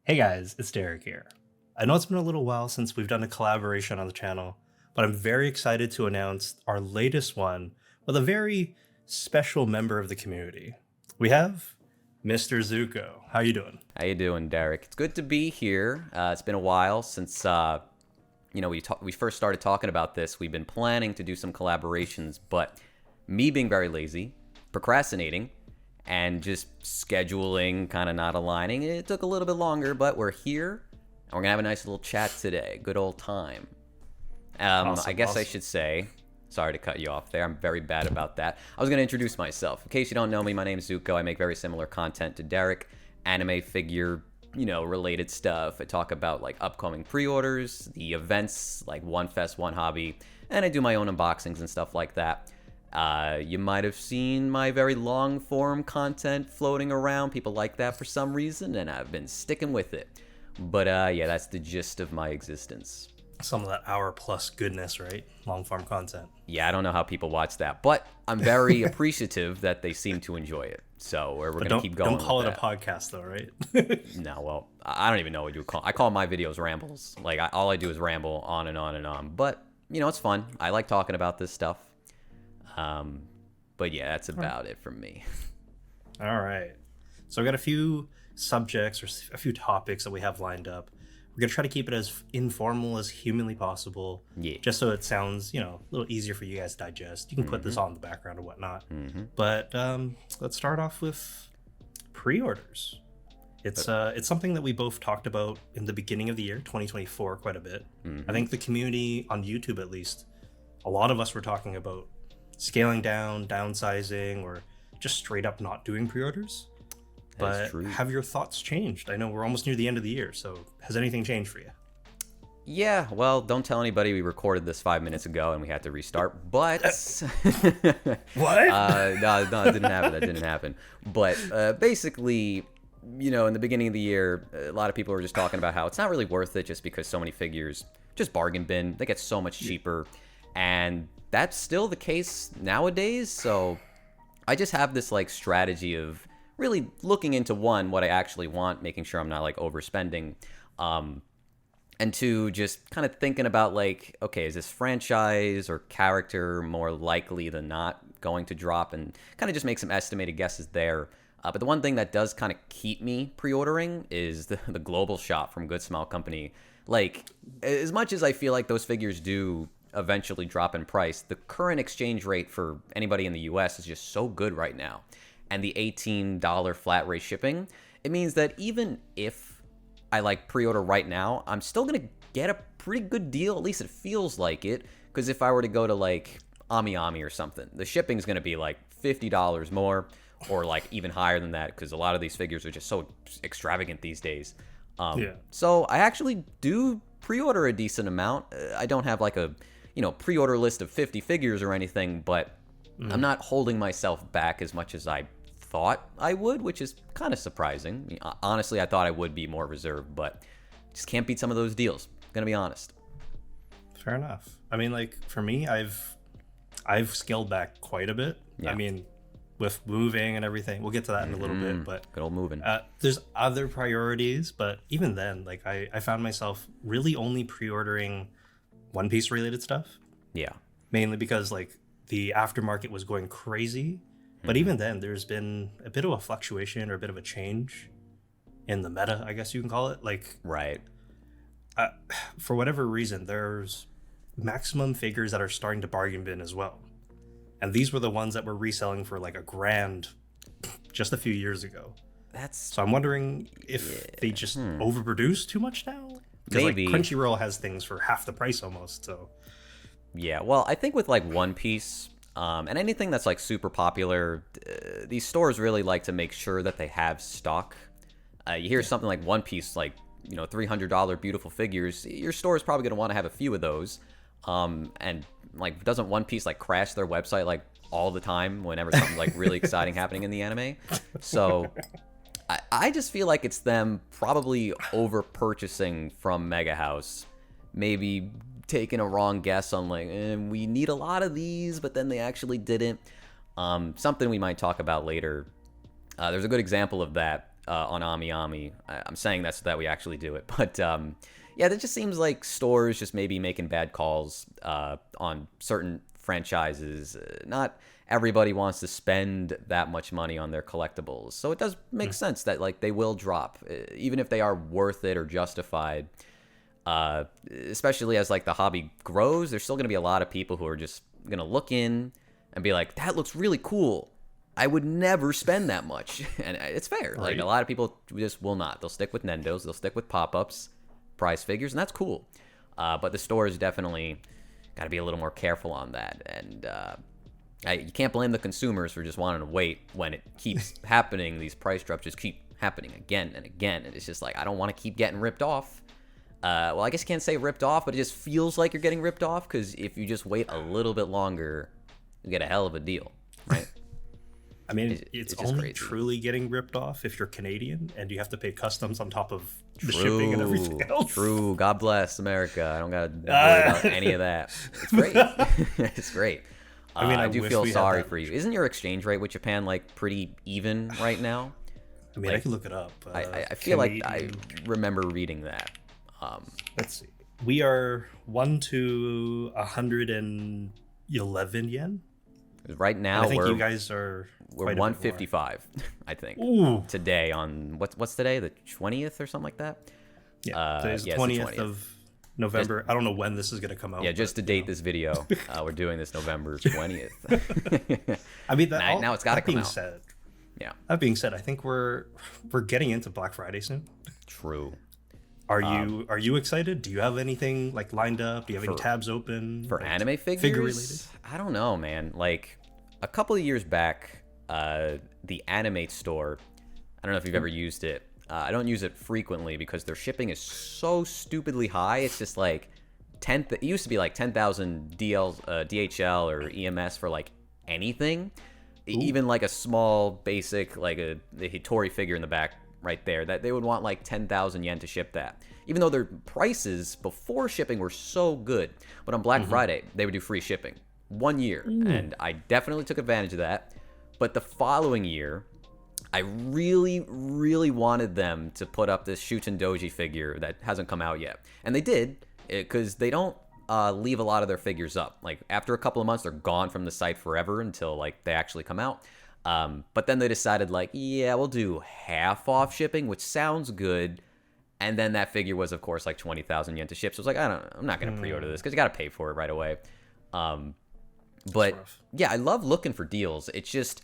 Hey guys, it's Derek here. I know it's been a little while since we've done a collaboration on the channel, but I'm very excited to announce our latest one with a very special member of the community. We have Mr. Zucco. How you doing? How you doing, Derek? It's good to be here. It's been a while since we first started talking about this. We've been planning to do some collaborations, but me being very lazy, procrastinating, and just scheduling kind of not aligning, it took a little bit longer. But we're here, and we're gonna have a nice little chat today. Good old time. I guess I should say. Sorry to cut you off there. I'm very bad about that. I was going to introduce myself. In case you don't know me, my name is Zucco. I make very similar content to Derek, anime figure, related stuff. I talk about like upcoming pre-orders, the events, like One Fest, One Hobby, and I do my own unboxings and stuff like that. You might have seen my very long form content floating around. People like that for some reason, and I've been sticking with it. But yeah, that's the gist of my existence. Some of that hour plus goodness, right? Long form content. Yeah, I don't know how people watch that, but I'm very appreciative that they seem to enjoy it. So we're going to keep going. Don't call it that. A podcast, though, right? No, well, I don't even know what you call. I call my videos rambles. Like all I do is ramble on and on and on. But it's fun. I like talking about this stuff. But yeah, that's about it from me. All right. So we got a few subjects or a few topics that we have lined up. We're going to try to keep it as informal as humanly possible. Yeah. Just so it sounds, a little easier for you guys to digest. You can put this on in the background or whatnot. But let's start off with pre-orders. It's something that we both talked about in the beginning of the year, 2024, quite a bit. I think the community on YouTube, at least, a lot of us were talking about scaling down, downsizing, or just straight up not doing pre-orders. But have your thoughts changed? I know we're almost near the end of the year, so has anything changed for you? Yeah, well, don't tell anybody we recorded this 5 minutes ago and we had to restart, but... What? No, it didn't happen. That didn't happen. But basically, in the beginning of the year, a lot of people were just talking about how it's not really worth it just because so many figures just bargain bin. They get so much cheaper. And that's still the case nowadays, so I just have this like strategy of really looking into one, what I actually want, making sure I'm not like overspending, and two, just kind of thinking about like, okay, is this franchise or character more likely than not going to drop, and kind of just make some estimated guesses there. But the one thing that does kind of keep me pre-ordering is the global shop from Good Smile Company. Like, as much as I feel like those figures do eventually drop in price, the current exchange rate for anybody in the US is just so good right now. And the $18 flat rate shipping, it means that even if I like pre-order right now, I'm still gonna get a pretty good deal. At least it feels like it. Because if I were to go to like Ami or something, the shipping's gonna be like $50 more, or like even higher than that, because a lot of these figures are just so extravagant these days. So I actually do pre-order a decent amount. I don't have like a pre-order list of 50 figures or anything, but I'm not holding myself back as much as I thought I would, which is kind of surprising. Honestly, I thought I would be more reserved, but just can't beat some of those deals. Gonna be honest. Fair enough. I mean, like for me, I've scaled back quite a bit. Yeah. I mean, with moving and everything, we'll get to that in a little bit. But good old moving. There's other priorities, but even then, like I found myself really only pre-ordering One Piece related stuff. Yeah. Mainly because like the aftermarket was going crazy. But even then, there's been a bit of a fluctuation or a bit of a change in the meta, I guess you can call it. Like, right. For whatever reason, there's maximum figures that are starting to bargain bin as well. And these were the ones that were reselling for like $1,000 just a few years ago. So I'm wondering if they just overproduce too much now? Because like Crunchyroll has things for half the price almost, so... Yeah, well, I think with like One Piece... and anything that's like super popular, these stores really like to make sure that they have stock. You hear something like One Piece, like, $300 beautiful figures, your store is probably going to want to have a few of those. And like, doesn't One Piece like crash their website like all the time whenever something like really exciting happening in the anime? So I just feel like it's them probably over purchasing from Mega House, maybe taking a wrong guess on like we need a lot of these, but then they actually didn't. Something we might talk about later. There's a good example of that. on Ami Ami. I'm saying that so that we actually do it. But yeah, that just seems like stores just maybe making bad calls on certain franchises. Not everybody wants to spend that much money on their collectibles. So it does make sense that like they will drop, even if they are worth it or justified. Especially as like the hobby grows, there's still going to be a lot of people who are just going to look in and be like, that looks really cool. I would never spend that much. And it's fair. Right. Like a lot of people just will not. They'll stick with Nendos. They'll stick with pop-ups, prize figures, and that's cool. But the store is definitely got to be a little more careful on that. And you can't blame the consumers for just wanting to wait when it keeps happening. These price drops just keep happening again and again. And it's just like, I don't want to keep getting ripped off. Well, I guess you can't say ripped off, but it just feels like you're getting ripped off because if you just wait a little bit longer, you get a hell of a deal, right? I mean, it's only crazy. Truly getting ripped off if you're Canadian and you have to pay customs on top of the shipping and everything else. True. God bless America. I don't got to worry about any of that. It's great. It's great. I mean, I do feel sorry for you. Isn't your exchange rate with Japan like pretty even right now? I mean, like, I can look it up. I feel like I remember reading that. Let's see. We are 1 to 111 yen. Right now, and I think you guys are. We're 155, I think. Ooh. Today on what's today? The 20th or something like that. Yeah, today's the 20th of November. I don't know when this is going to come out. Yeah, just to date this video, we're doing this November 20th. I mean, now it's got to come out. Said, yeah. That being said, I think we're getting into Black Friday soon. True. Are you excited? Do you have anything like lined up? Do you have any tabs open for like, anime figures? Figure related? I don't know, man. Like a couple of years back, the Animate store. I don't know if you've ever used it. I don't use it frequently because their shipping is so stupidly high. It's just like it used to be like 10,000 DHL or EMS for like anything, even like a small basic like the Hitori figure in the back. Right there, that they would want like 10,000 yen to ship that, even though their prices before shipping were so good. But on Black Friday, they would do free shipping 1 year, and I definitely took advantage of that. But the following year, I really, really wanted them to put up this Shuten Doji figure that hasn't come out yet, and they did because they don't leave a lot of their figures up. Like after a couple of months, they're gone from the site forever until like they actually come out. But then they decided like, yeah, we'll do half off shipping, which sounds good. And then that figure was, of course, like 20,000 yen to ship. So it's like, I'm not going to pre-order this because you got to pay for it right away. But yeah, I love looking for deals. It's just,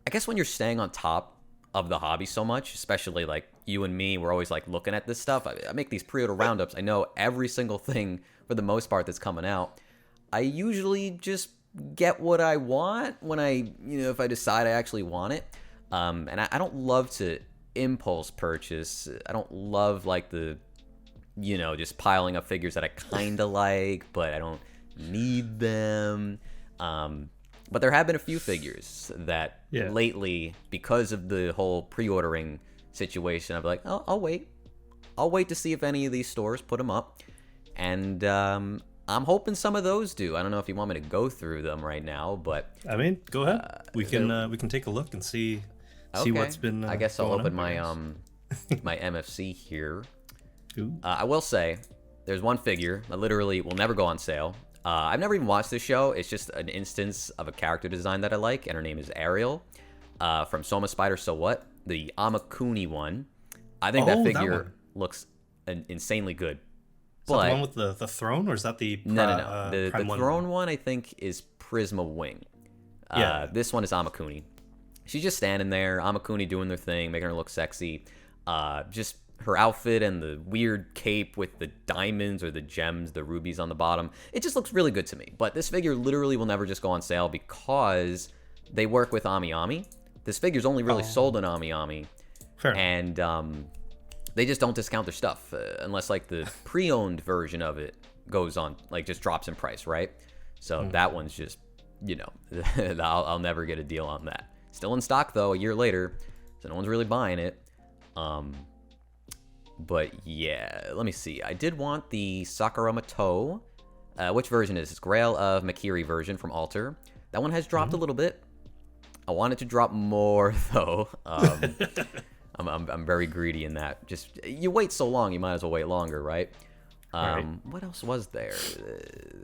I guess when you're staying on top of the hobby so much, especially like you and me, we're always like looking at this stuff. I make these pre-order roundups. I know every single thing for the most part that's coming out. I usually just get what I want when if I decide I actually want it. And I don't love to impulse purchase. I don't love like the, just piling up figures that I kind of like, but I don't need them. But there have been a few figures that lately, because of the whole pre-ordering situation, I'm like, oh, I'll wait. I'll wait to see if any of these stores put them up. And, I'm hoping some of those do. I don't know if you want me to go through them right now, but I mean, go ahead. We can take a look and see what's been. I guess I'll open my my MFC here. I will say, there's one figure that literally will never go on sale. I've never even watched this show. It's just an instance of a character design that I like, and her name is Ariel from Soma Spider So What, the Amakuni one. I think that figure looks insanely good. Is that the one with the throne, or is that the no? The throne one, I think, is Prisma Wing. This one is Amakuni. She's just standing there, Amakuni doing their thing, making her look sexy. Just her outfit and the weird cape with the diamonds or the gems, the rubies on the bottom. It just looks really good to me. But this figure literally will never just go on sale because they work with Ami Ami. This figure's only really sold in Ami Ami. Fair. And they just don't discount their stuff unless like the pre-owned version of it goes on, like just drops in price, right? So that one's just, I'll never get a deal on that. Still in stock though, a year later, so no one's really buying it. But yeah, let me see. I did want the Sakurama Toe. Which version is this? Grail of Makiri version from Alter. That one has dropped a little bit. I wanted to drop more though. I'm very greedy in that. Just you wait so long, you might as well wait longer, right? Right. What else was there?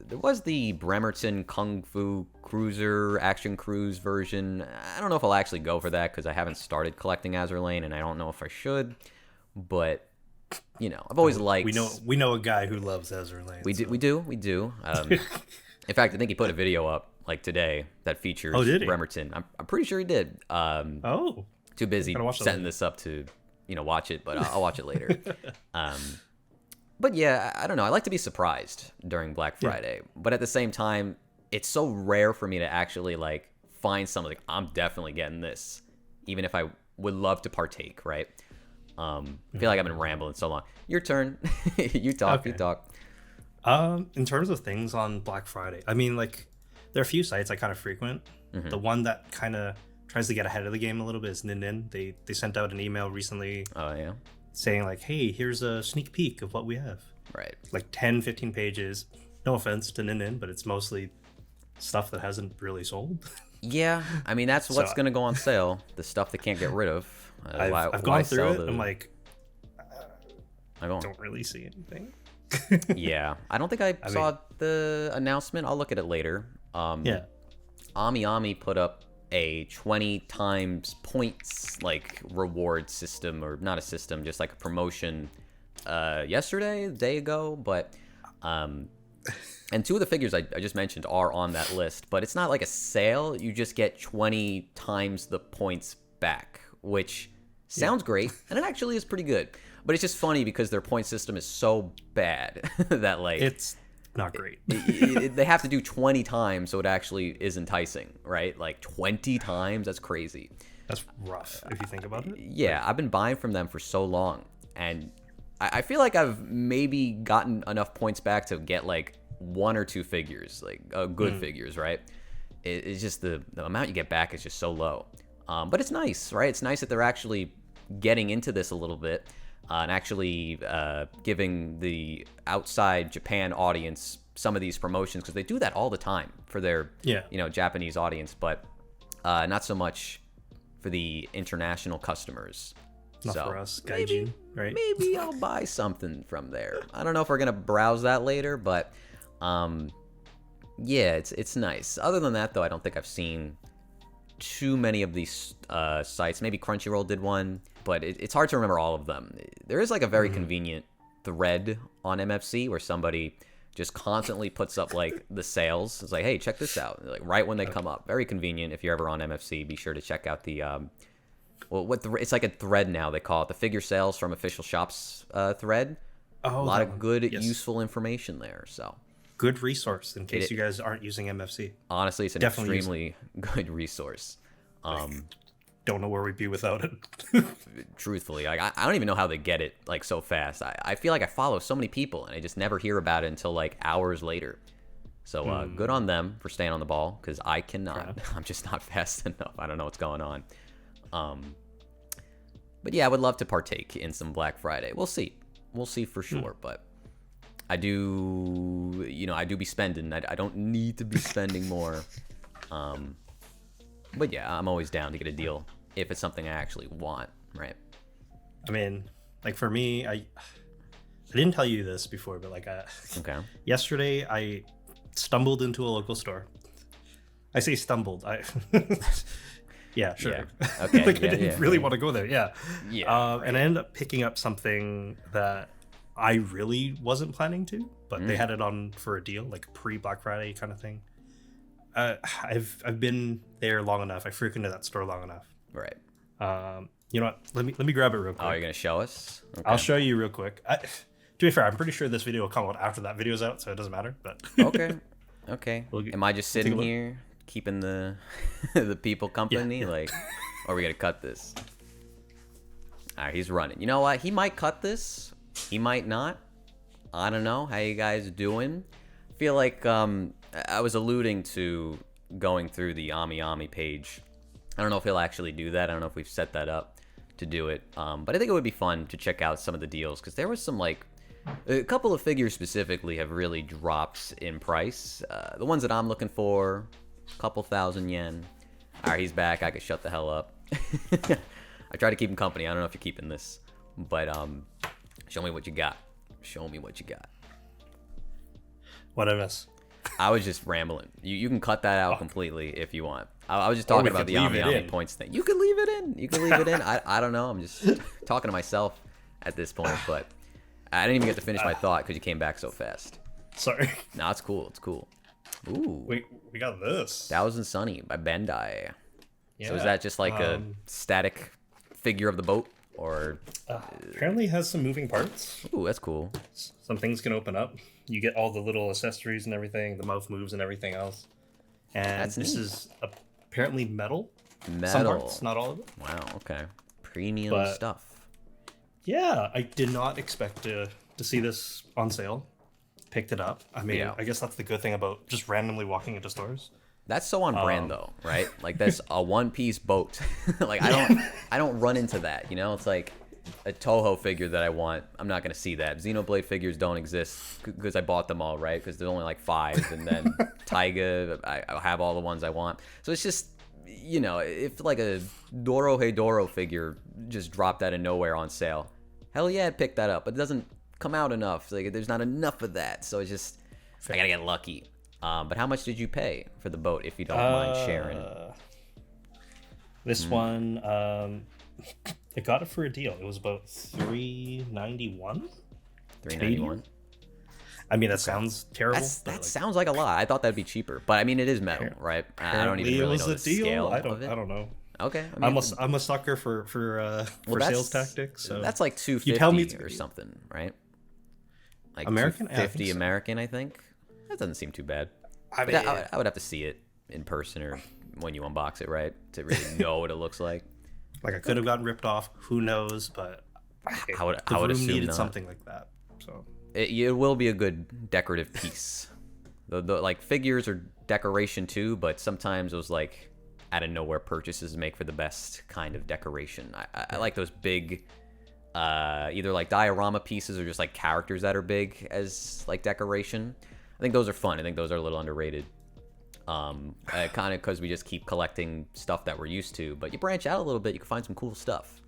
There was the Bremerton Kung Fu Cruiser Action Cruise version. I don't know if I'll actually go for that because I haven't started collecting Azur Lane, and I don't know if I should. But you know, I've always liked. We know a guy who loves Azur Lane. We do. In fact, I think he put a video up like today that features Bremerton. I'm pretty sure he did. Too busy setting this up to watch it, but I'll watch it later. But yeah, I don't know. I like to be surprised during Black Friday, but at the same time, it's so rare for me to actually like find something. I'm definitely getting this, even if I would love to partake. Right? I feel like I've been rambling so long. Your turn. You talk. Okay. You talk. In terms of things on Black Friday, I mean, like there are a few sites I kind of frequent. Mm-hmm. The one that kind of tries to get ahead of the game a little bit is Nin. They sent out an email recently. Oh yeah. Saying like, hey, here's a sneak peek of what we have. Right. Like 10, 15 pages. No offense to Nin, but it's mostly stuff that hasn't really sold. Yeah, I mean, that's what's going to go on sale. The stuff they can't get rid of. I've gone through it. I'm like, I don't really see anything. Yeah, I don't think I saw the announcement. I'll look at it later. Ami put up a 20 times points like reward system, or not a system, just like a promotion yesterday, a day ago. But and two of the figures I just mentioned are on that list, but it's not like a sale. You just get 20 times the points back, which sounds great, and it actually is pretty good. But it's just funny because their point system is so bad that like it's not great. They have to do 20 times so it actually is enticing, right? Like 20 times, that's crazy. That's rough if you think about it. Yeah, I've been buying from them for so long, and I feel like I've maybe gotten enough points back to get like one or two figures, like good figures, right? It's just the amount you get back is just so low. But it's nice, right? It's nice that they're actually getting into this a little bit. And actually giving the outside Japan audience some of these promotions, because they do that all the time for their Japanese audience, but not so much for the international customers. Not for us, Gaijin, right? Maybe I'll buy something from there. I don't know if we're gonna browse that later, but yeah, it's nice. Other than that, though, I don't think I've seen too many of these sites. Maybe Crunchyroll did one, but it's hard to remember all of them. There is like a very convenient thread on MFC where somebody just constantly puts up like the sales. It's like, hey, check this out, like right when they come up. Very convenient. If you're ever on MFC, be sure to check out the it's like a thread now. They call it the figure sales from official shops thread. A lot of good, useful information there. So good resource in case you guys aren't using MFC. Honestly, it's an extremely good resource. Don't know where we'd be without it. Truthfully, I don't even know how they get it like so fast. I feel like I follow so many people and I just never hear about it until like hours later. So good on them for staying on the ball, because I cannot. I'm just not fast enough. I don't know what's going on. But yeah, I would love to partake in some Black Friday. We'll see for sure. But I do be spending. I don't need to be spending more. But yeah, I'm always down to get a deal if it's something I actually want, right? I mean, like for me, I didn't tell you this before, but like yesterday I stumbled into a local store. I say stumbled. Yeah, sure. Yeah. Okay. Like I didn't really want to go there. Yeah. And I ended up picking up something that I really wasn't planning to, but they had it on for a deal, like pre-Black Friday kind of thing. I've been there long enough. I frequented that store long enough. Right. You know what? Let me grab it real quick. Oh, you're gonna show us? Okay. I'll show you real quick. To be fair, I'm pretty sure this video will come out after that video's out, so it doesn't matter. But okay. Am I just sitting here keeping the the people company? Yeah. Like, or are we gonna cut this? All right, he's running. You know what? He might cut this. He might not. I don't know. How you guys doing? I feel like I was alluding to going through the Ami page. I don't know if he'll actually do that. I don't know if we've set that up to do it. But I think it would be fun to check out some of the deals, because there was some like a couple of figures specifically have really dropped in price. The ones that I'm looking for, a couple thousand yen. All right, he's back. I could shut the hell up. All I try to keep him company. I don't know if you're keeping this, but show me what you got. Show me what you got. What I miss? I was just rambling. You can cut that out completely if you want. I was just talking about the Ami points thing. You can leave it in. You can leave it in. I don't know. I'm just talking to myself at this point, but I didn't even get to finish my thought because you came back so fast. Sorry. No, it's cool. It's cool. Ooh. We got this. Thousand Sunny by Bandai. Yeah. So is that just like a static figure of the boat, or? Apparently it has some moving parts. Ooh, that's cool. Some things can open up. You get all the little accessories and everything, the mouth moves and everything else. And this is apparently metal. Some parts, not all of it. Wow, okay. Premium stuff. Yeah, I did not expect to see this on sale. Picked it up. I mean, I guess that's the good thing about just randomly walking into stores. That's so on brand though, right? Like that's a one-piece boat. Like I don't run into that, you know? It's like a Toho figure that I want. I'm not gonna see that. Xenoblade figures don't exist because I bought them all, right? Because there's only like 5, and then Taiga, I have all the ones I want. So it's just, you know, if like a Doro Heidoro figure just dropped out of nowhere on sale, hell yeah, I'd pick that up. But it doesn't come out enough. Like there's not enough of that, so it's just I gotta get lucky. But how much did you pay for the boat, if you don't mind sharing? This one, I got it for a deal. It was about $391. $391. I mean, that sounds terrible. That sounds like a lot. I thought that'd be cheaper, but I mean, it is metal, right? I don't even really know the scale of it. I don't know. Okay, I mean, I'm a sucker for sales tactics. So that's like $250 or something, right? Like American, $250 American, I think. That doesn't seem too bad. I mean, I would have to see it in person or when you unbox it, right, to really know what it looks like. Like I could have gotten ripped off. Who knows? But I would assume needed not. something like that. So it will be a good decorative piece. The like figures are decoration too, but sometimes those like out of nowhere purchases make for the best kind of decoration. I like those big. Either like diorama pieces or just like characters that are big as like decoration. I think those are fun. I think those are a little underrated. Kind of because we just keep collecting stuff that we're used to. But you branch out a little bit, you can find some cool stuff.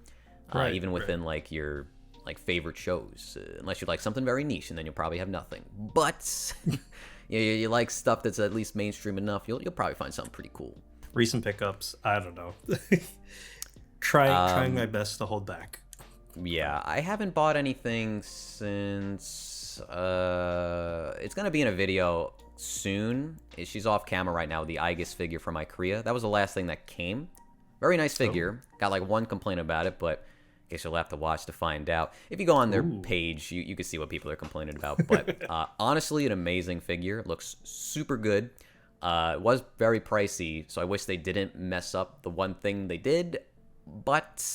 Even within like your like favorite shows, unless you like something very niche, and then you'll probably have nothing. But you like stuff that's at least mainstream enough, you'll probably find something pretty cool. Recent pickups, I don't know. Trying my best to hold back. Yeah, I haven't bought anything since it's gonna be in a video soon. She's off camera right now, the Aegis figure from Ikea. That was the last thing that came. Very nice figure. Got like one complaint about it, but I guess you'll have to watch to find out. If you go on their page, you can see what people are complaining about. But honestly, an amazing figure. It looks super good. It was very pricey, so I wish they didn't mess up the one thing they did, but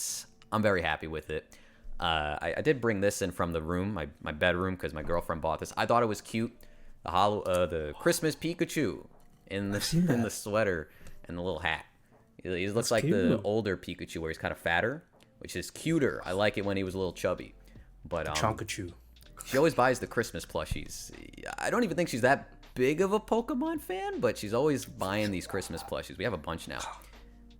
I'm very happy with it. I did bring this in from the room, my bedroom, because my girlfriend bought this. I thought it was cute. The Christmas Pikachu in the sweater and the little hat. He looks like the older Pikachu where he's kind of fatter, which is cuter. I like it when he was a little chubby. But Chonkachu. She always buys the Christmas plushies. I don't even think she's that big of a Pokemon fan, but she's always buying these Christmas plushies. We have a bunch now.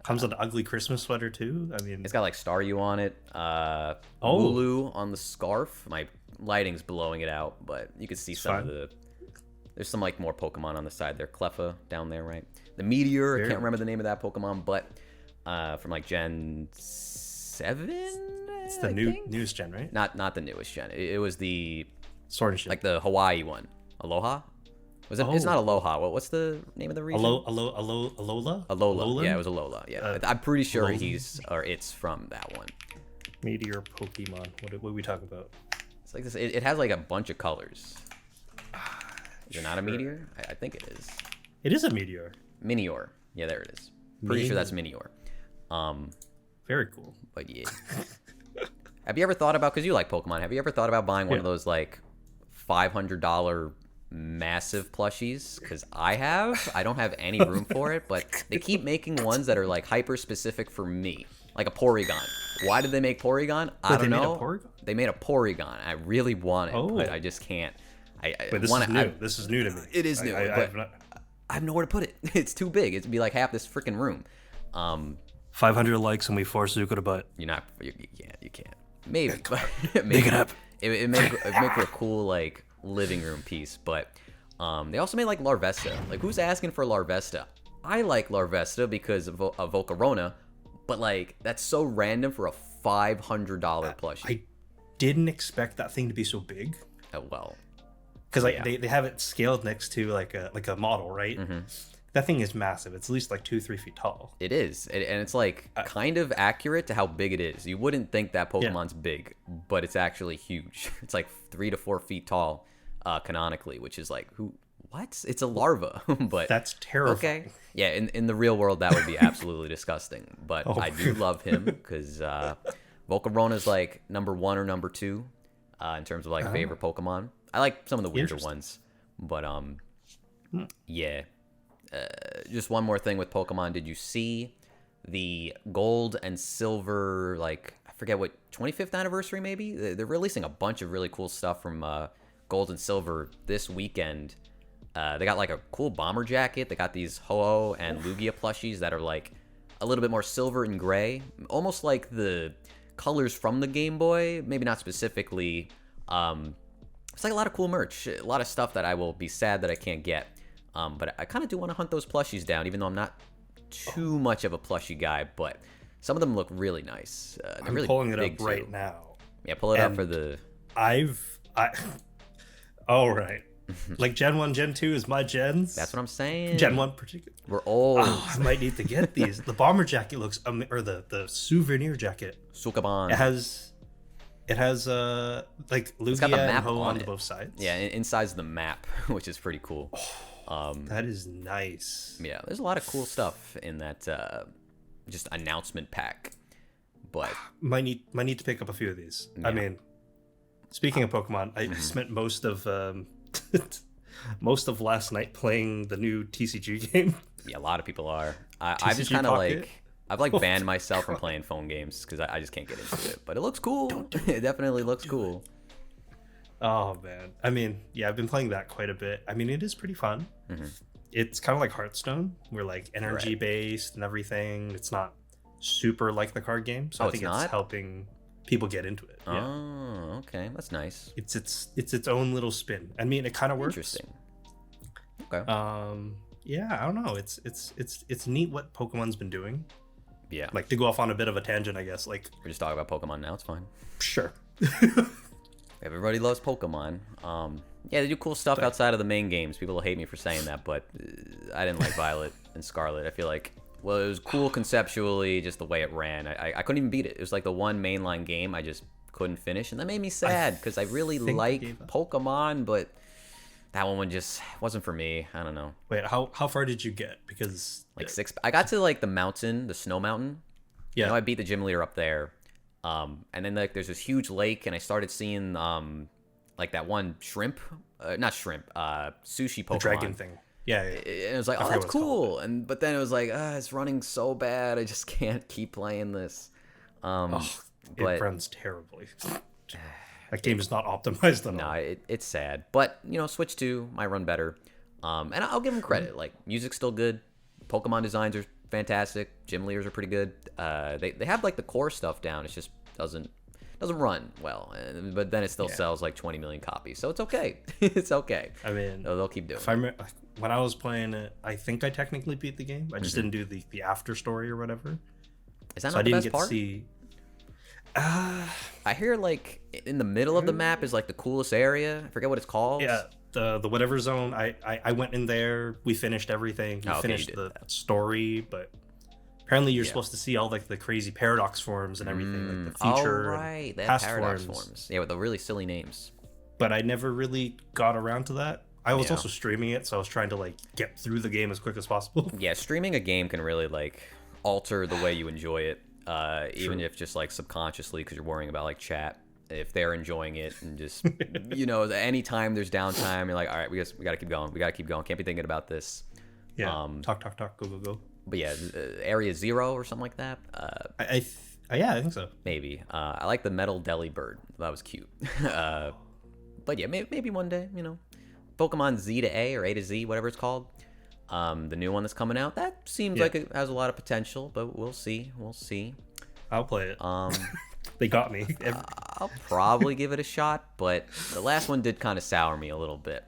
Comes with an ugly Christmas sweater too. I mean, it's got like Staryu on it. Wooloo on the scarf. My lighting's blowing it out, but you can see some of the. There's some like more Pokemon on the side there. Cleffa down there, right? The Meteor. I can't remember the name of that Pokemon, but from like Gen 7. It's the newest gen, right? Not the newest gen. It was the Sword and Shield. Like the Hawaii one. Aloha. Was it? It's not Aloha. What's the name of the region? Alola. Alola. Yeah, it was Alola. Yeah, I'm pretty sure it's from that one. Meteor Pokemon. What are we talking about? It's like this. It has like a bunch of colors. Is it not a meteor? I think it is. It is a meteor. Minior. Yeah, there it is. Pretty sure that's Minior. Very cool. But yeah. Have you ever thought about, because you like Pokemon, have you ever thought about buying one of those like $500 massive plushies? Because I don't have any room for it, but they keep making ones that are like hyper specific for me, like a Porygon. Why did they make Porygon? I don't know. They made a Porygon. I really want it, but I just can't. This is new to me. It is new, but I have nowhere to put it. It's too big. It'd be like half this freaking room. 500 likes and we force Zucco to butt. You can't. Maybe, maybe Make it up. It make for a cool like living room piece. But they also made like Larvesta. Like, who's asking for Larvesta? I like Larvesta because of Volcarona, but like that's so random for a $500 plushie. I didn't expect that thing to be so big. Oh, well, because like they have it scaled next to like a model, right? That thing is massive. It's at least like 2-3 feet tall. It is, and it's like kind of accurate to how big it is. You wouldn't think that Pokemon's big, but it's actually huge. It's like 3 to 4 feet tall, canonically, which is like what? It's a larva, but that's terrifying. Okay, yeah. In the real world, that would be absolutely disgusting. But I do love him because Volcarona is like number 1 or number 2 in terms of like favorite Pokemon. I like some of the weirder ones, but yeah. Just one more thing with Pokemon. Did you see the gold and silver, like, I forget what, 25th anniversary maybe? They're releasing a bunch of really cool stuff from gold and silver this weekend. They got like a cool bomber jacket. They got these Ho-Oh and Lugia plushies that are like a little bit more silver and gray, almost like the colors from the Game Boy. Maybe not specifically. It's like a lot of cool merch, a lot of stuff that I will be sad that I can't get. But I kind of do want to hunt those plushies down, even though I'm not too much of a plushie guy. But some of them look really nice. I'm really pulling it big up right too. now. Yeah, pull it up for the. All right. Like Gen 1, Gen 2 is my gens. That's what I'm saying. Gen 1 particular. We're old. Oh, I might need to get these. The bomber jacket looks, or the souvenir jacket. Sukaban. It has like Lugia and Ho on both sides. Yeah, inside's the map, which is pretty cool. That is nice. Yeah, there's a lot of cool stuff in that just announcement pack. But might need to pick up a few of these. Yeah. I mean, speaking of Pokemon, I spent most of last night playing the new TCG game. Yeah, a lot of people are. I've just kind of like I've banned myself from playing phone games because I just can't get into it. But it looks cool. It definitely looks cool. Oh man, I mean, yeah, I've been playing that quite a bit. I mean, it is pretty fun. It's kind of like Hearthstone. We're like energy based and everything. It's not super like the card game, so I think it's helping people get into it. Yeah. Oh, okay, that's nice. It's its own little spin. I mean, it kind of works. Interesting. Okay. Yeah, I don't know. It's neat what Pokemon's been doing. Yeah. Like, to go off on a bit of a tangent, I guess. Like, we're just talking about Pokemon now. It's fine. Sure. Everybody loves Pokemon. Yeah, they do cool stuff outside of the main games. People will hate me for saying that, but I didn't like Violet and Scarlet. I feel like, well, it was cool conceptually, just the way it ran. I couldn't even beat it. It was like the one mainline game I just couldn't finish, and that made me sad because I really like Pokemon, but that one just wasn't for me. I don't know. Wait, how far did you get? Because like 6. I got to like the mountain, the snow mountain. Yeah. I beat the gym leader up there. And then like there's this huge lake, and I started seeing like that one shrimp, not shrimp, sushi Pokemon. The dragon thing. Yeah. And it was like, oh, that's cool. But then it was like, it's running so bad. I just can't keep playing this. It runs terribly. That game is not optimized at all. No, it's sad. But, Switch 2 might run better. And I'll give them credit. Like, music's still good. Pokemon designs are fantastic. Gym leaders are pretty good. They have, like, the core stuff down. It just doesn't run well. But then it still sells, like, 20 million copies. So it's okay. It's okay. I mean, they'll keep doing it. When I was playing it, I think I technically beat the game. I just didn't do the after story or whatever. Is that not the best part? To see... I hear like in the middle of the map is like the coolest area. I forget what it's called. Yeah, the whatever zone. I went in there. We finished everything. We finished the story, but apparently you're supposed to see all like the crazy paradox forms and everything, like the future. Oh right, they have paradox forms. Yeah, with the really silly names. But I never really got around to that. I was also streaming it, so I was trying to like get through the game as quick as possible. Yeah, streaming a game can really like alter the way you enjoy it. Even if just like subconsciously, because you're worrying about like chat, if they're enjoying it, and just anytime there's downtime, you're like, all right, we gotta keep going, can't be thinking about this. Yeah. Talk, go. But yeah, Area 0 or something like that. I think so. Maybe. I like the metal deli bird. That was cute. But yeah, maybe one day, Pokemon Z to A or A to Z, whatever it's called. The new one that's coming out, that seems like it has a lot of potential, but we'll see. I'll play it. They got me. I'll probably give it a shot, but the last one did kind of sour me a little bit.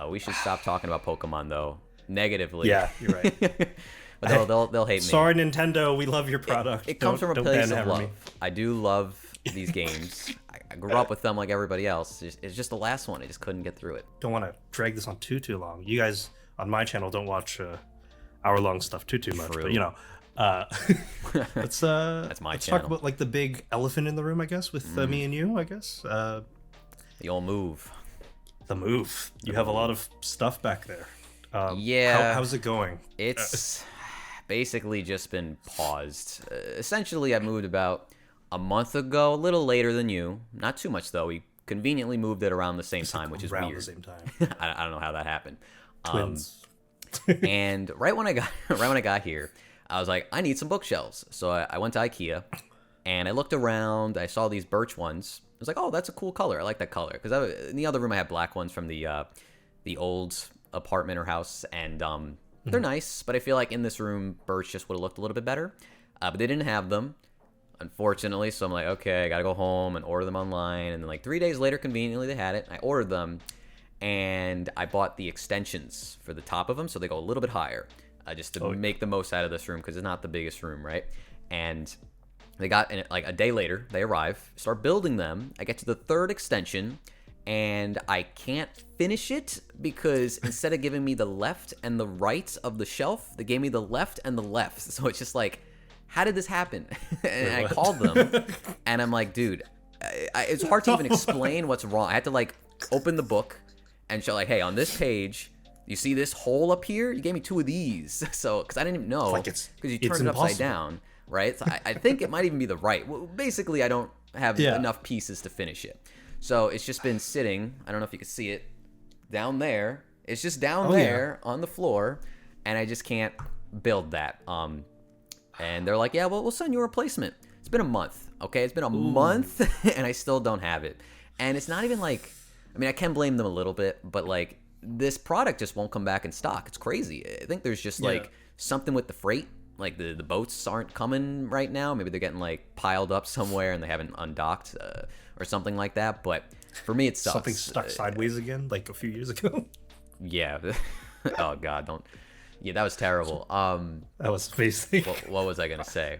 We should stop talking about Pokemon though, negatively. Yeah, you're right. But they'll hate me. Sorry, Nintendo. We love your product. It comes from a place of love. I do love these games. I grew up with them like everybody else. It's just the last one. I just couldn't get through it. Don't want to drag this on too long. You guys on my channel don't watch hour-long stuff too much. True. But you know, let's That's my let's channel. talk about like the big elephant in the room, I guess, with me and you. I guess The old move. the move. You have a lot of stuff back there. Yeah. How's it going? It's basically just been paused. Essentially, I moved about a month ago, a little later than you. Not too much, though. We conveniently moved it around the same time, which is around weird. the same time. I don't know how that happened. Twins. And right when I got here, I was like, I need some bookshelves. So I went to IKEA, and I looked around. I saw these birch ones. I was like, oh, that's a cool color. I like that color. Because in the other room, I had black ones from the old apartment or house, and they're nice. But I feel like in this room, birch just would have looked a little bit better. But they didn't have them, unfortunately. So I'm like, okay, I got to go home and order them online. And then like 3 days later, conveniently, they had it. I ordered them, and I bought the extensions for the top of them, so they go a little bit higher, just to make the most out of this room, because it's not the biggest room, right? And they got in it like a day later. They arrive, start building them. I get to the third extension, and I can't finish it because instead of giving me the left and the right of the shelf, they gave me the left and the left. So it's just like, how did this happen? And I called them, and I'm like, dude, it's hard to even explain what's wrong. I had to like open the book and show like, hey, on this page, you see this hole up here? You gave me 2 of these. So, because I didn't even know, because you turned it upside down, right? So I think it might even be the right. Well, basically, I don't have enough pieces to finish it. So it's just been sitting. I don't know if you can see it down there. It's just down there on the floor, and I just can't build that. And they're like, yeah, well, we'll send you a replacement. It's been a month, okay? It's been a month, and I still don't have it. And it's not even like, I mean, I can blame them a little bit, but like this product just won't come back in stock. It's crazy. I think there's just like something with the freight. Like the boats aren't coming right now. Maybe they're getting like piled up somewhere and they haven't undocked or something like that. But for me, it sucks. Something stuck sideways again, like a few years ago. Yeah. Oh God, don't. Yeah, that was terrible. That was amazing. What was I gonna say?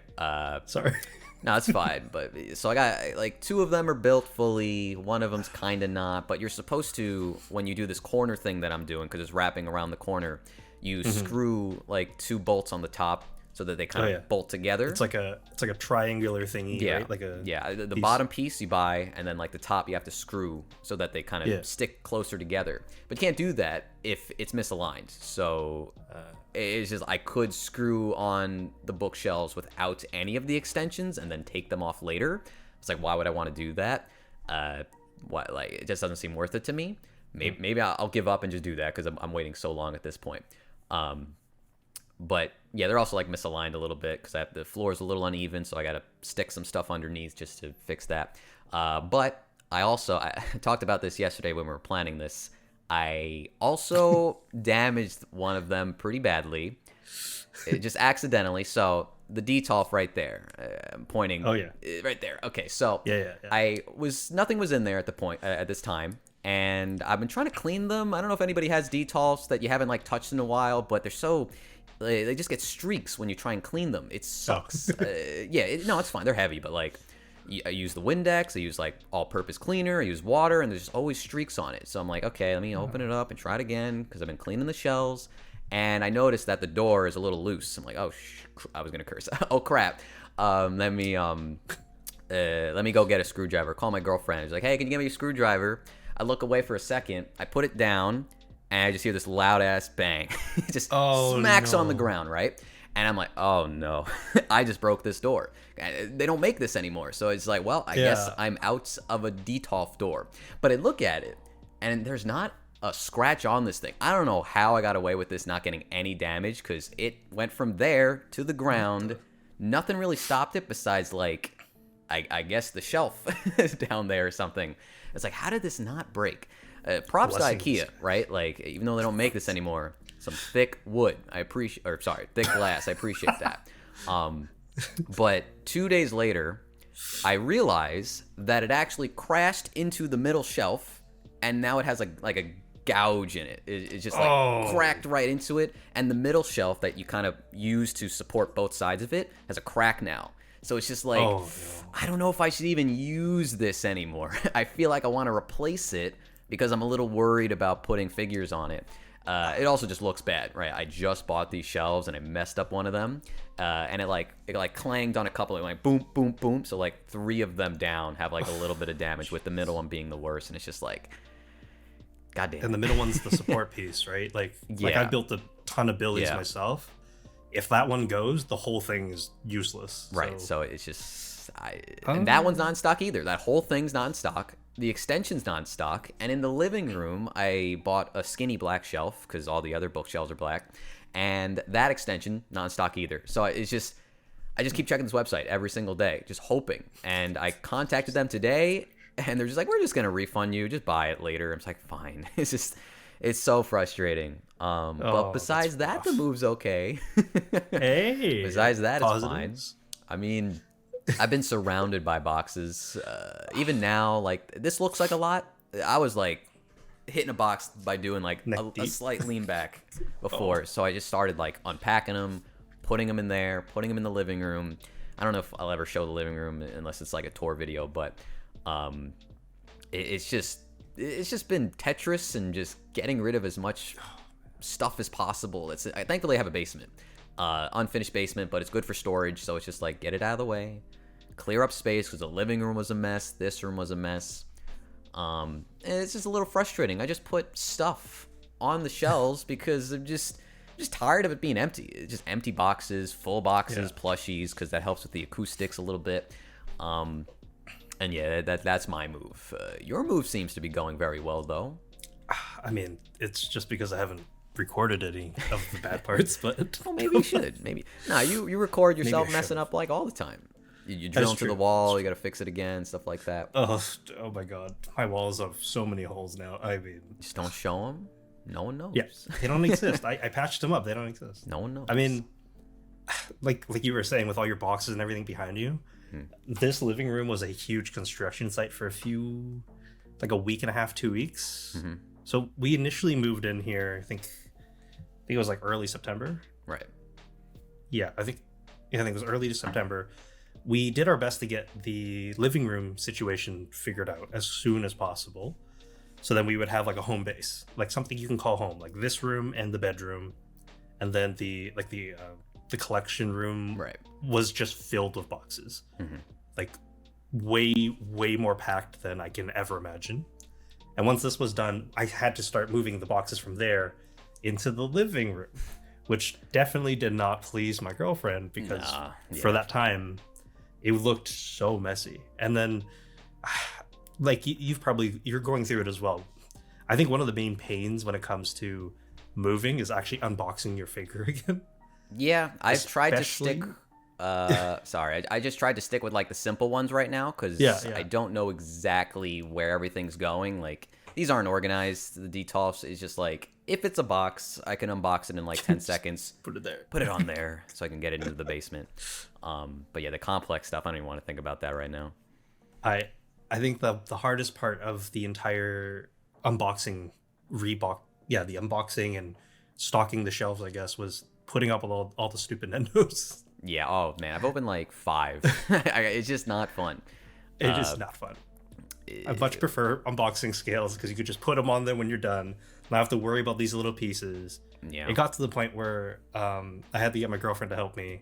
Sorry. No, it's fine. But so I got like 2 of them are built fully. One of them's kind of not. But you're supposed to, when you do this corner thing that I'm doing, because it's wrapping around the corner, you screw like 2 bolts on the top so that they kind of bolt together. It's like a triangular thingy, right? Like a the bottom piece you buy, and then like the top you have to screw so that they kind of stick closer together. But you can't do that if it's misaligned. So it's just, I could screw on the bookshelves without any of the extensions and then take them off later. It's like, why would I want to do that? What, like, it just doesn't seem worth it to me. Maybe I'll give up and just do that because I'm waiting so long at this point. But yeah, they're also like misaligned a little bit because the floor is a little uneven, so I got to stick some stuff underneath just to fix that. But I talked about this yesterday when we were planning this. I also damaged one of them pretty badly, just accidentally. So the detolf right there, I'm pointing. Oh yeah, right there. Okay, so yeah. Nothing was in there at this time. And I've been trying to clean them. I don't know if anybody has detolfs that you haven't like touched in a while, but they just get streaks when you try and clean them. It sucks. It's fine. They're heavy, but like I use the Windex, I use like all-purpose cleaner, I use water, and there's just always streaks on it. So I'm like, okay, let me open it up and try it again because I've been cleaning the shelves, and I noticed that the door is a little loose. I'm like, oh, I was gonna curse. Oh crap. Let me go get a screwdriver. Call my girlfriend. She's like, hey, can you give me a screwdriver? I look away for a second. I put it down, and I just hear this loud ass bang. It just smacks on the ground, right? And I'm like, oh no, I just broke this door. They don't make this anymore. So it's like, well, I guess I'm out of a detolf door. But I look at it, and there's not a scratch on this thing. I don't know how I got away with this not getting any damage, because it went from there to the ground. Nothing really stopped it besides, like, I guess the shelf down there or something. It's like, how did this not break? Props to IKEA, right? Like, even though they don't make this anymore, some thick wood. Thick glass. I appreciate that. But 2 days later, I realize that it actually crashed into the middle shelf, and now it has like a gouge in it. It's just like cracked right into it, and the middle shelf that you kind of use to support both sides of it has a crack now. So it's just like, I don't know if I should even use this anymore. I feel like I want to replace it because I'm a little worried about putting figures on it. It also just looks bad, right? I just bought these shelves and I messed up one of them, and it clanged on a couple. It went boom, boom, boom. So like 3 of them down have like a little bit of damage, with the middle one being the worst. And it's just like, goddamn. And the middle one's the support piece, right? Like I built a ton of billies myself. If that one goes, the whole thing is useless. Right. So it's just, and that one's not in stock either. That whole thing's not in stock. The extension's not in stock. And in the living room, I bought a skinny black shelf because all the other bookshelves are black. And that extension, not in stock either. So it's just, I just keep checking this website every single day, just hoping. And I contacted them today, and they're just like, we're just going to refund you. Just buy it later. I'm just like, fine. It's so frustrating. But besides that, the move's okay. Hey. Besides that, positives. It's fine. I mean, I've been surrounded by boxes. Even now, like, this looks like a lot. I was like hitting a box by doing like a slight lean back before. So I just started like unpacking them, putting them in there, putting them in the living room. I don't know if I'll ever show the living room unless it's like a tour video, but it's just been Tetris and just getting rid of as much stuff as possible. I thankfully have a basement, unfinished basement, but it's good for storage. So it's just like, get it out of the way, clear up space, because the living room was a mess, this room was a mess. And it's just a little frustrating. I just put stuff on the shelves because I'm just tired of it being empty. It's just empty boxes, full boxes, plushies, because that helps with the acoustics a little bit. And yeah, that's my move. Your move seems to be going very well, though. I mean, it's just because I haven't recorded any of the bad parts, but well, maybe you should. Maybe no, you record yourself messing up like all the time. You drill into the wall, you got to fix it again, stuff like that. Oh my god, my walls have so many holes now. I mean, just don't show them. No one knows. Yeah, they don't exist. I patched them up. They don't exist. No one knows. I mean, like you were saying, with all your boxes and everything behind you, this living room was a huge construction site for a week and a half, 2 weeks. Mm-hmm. So we initially moved in here, I think it was like early September. Right. Yeah, I think it was early September. We did our best to get the living room situation figured out as soon as possible. So then we would have like a home base, like something you can call home, like this room and the bedroom, and then the collection room was just filled with boxes, like way more packed than I can ever imagine. And once this was done, I had to start moving the boxes from there into the living room, which definitely did not please my girlfriend because for that time it looked so messy. And then like you're going through it as well. I think one of the main pains when it comes to moving is actually unboxing your figure again. Yeah, I've tried to stick I just tried to stick with like the simple ones right now because I don't know exactly where everything's going. Like, these aren't organized. The detolfs is just like, if it's a box, I can unbox it in like 10 seconds. Put it there. Put it on there so I can get it into the basement. But yeah, the complex stuff, I don't even want to think about that right now. I think the hardest part of the entire unboxing, the unboxing and stocking the shelves, I guess, was putting up all the stupid Nendos. Yeah, oh man, I've opened like 5. It's just not fun. It's just not fun. I much prefer unboxing scales because you could just put them on there when you're done. Not have to worry about these little pieces. Yeah. It got to the point where I had to get my girlfriend to help me.